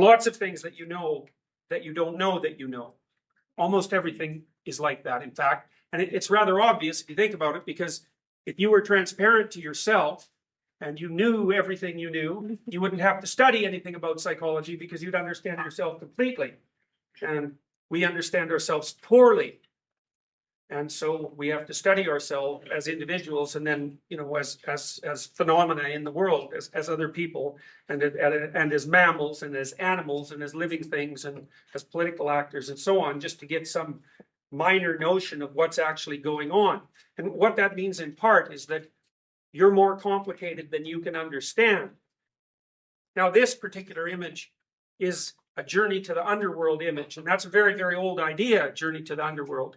Lots of things that you know that you don't know that you know. Almost everything is like that, in fact. And it's rather obvious if you think about it, because if you were transparent to yourself and you knew everything you knew, you wouldn't have to study anything about psychology because you'd understand yourself completely. And we understand ourselves poorly. And so we have to study ourselves as individuals, and then, you know, as phenomena in the world, as other people, and as mammals, and as animals, and as living things, and as political actors, and so on, just to get some minor notion of what's actually going on. And what that means in part is that you're more complicated than you can understand. Now, this particular image is a journey to the underworld image, and that's a very, very old idea, journey to the underworld.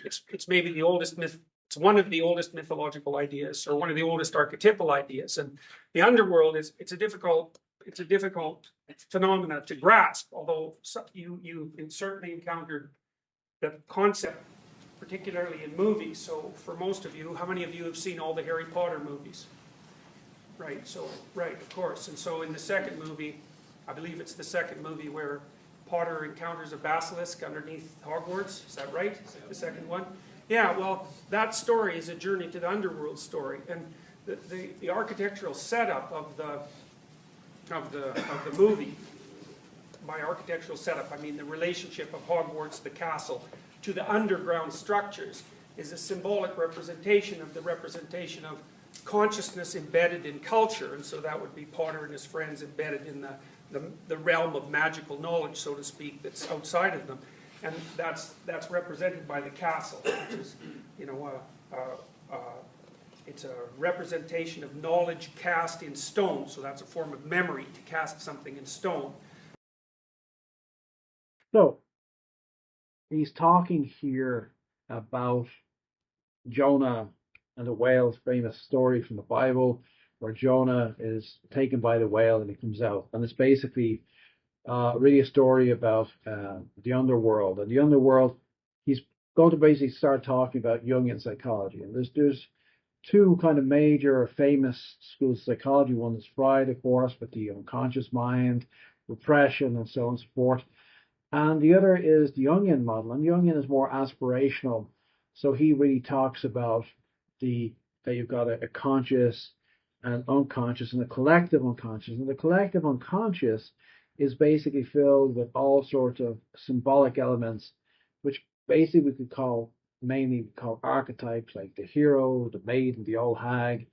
It's maybe the oldest myth. It's one of the oldest mythological ideas, or one of the oldest archetypal ideas. And the underworld it's a difficult phenomena to grasp. Although you certainly encountered the concept, particularly in movies. So for most of you, how many of you have seen all the Harry Potter movies? Right. So right, of course. And so in the second movie, I believe it's the second movie where Potter encounters a basilisk underneath Hogwarts. Is that right? The second one? Yeah, well, that story is a journey to the underworld story. And the architectural setup of the movie, by architectural setup, I mean the relationship of Hogwarts, the castle, to the underground structures, is a symbolic representation of the representation of consciousness embedded in culture. And so that would be Potter and his friends embedded in the realm of magical knowledge, so to speak, that's outside of them. And that's represented by the castle, which is, you know, it's a representation of knowledge cast in stone. So that's a form of memory, to cast something in stone. So he's talking here about Jonah and the whale's famous story from the Bible, where Jonah is taken by the whale and he comes out. And it's basically really a story about the underworld. And the underworld, he's going to basically start talking about Jungian psychology. And there's two kind of major famous schools of psychology. One is Freud, of course, with the unconscious mind, repression, and so on and so forth. And the other is the Jungian model. And Jungian is more aspirational. So he really talks about that you've got a conscious and unconscious and a collective unconscious. And the collective unconscious is basically filled with all sorts of symbolic elements, which basically we could call archetypes, like the hero, the maiden, the old hag.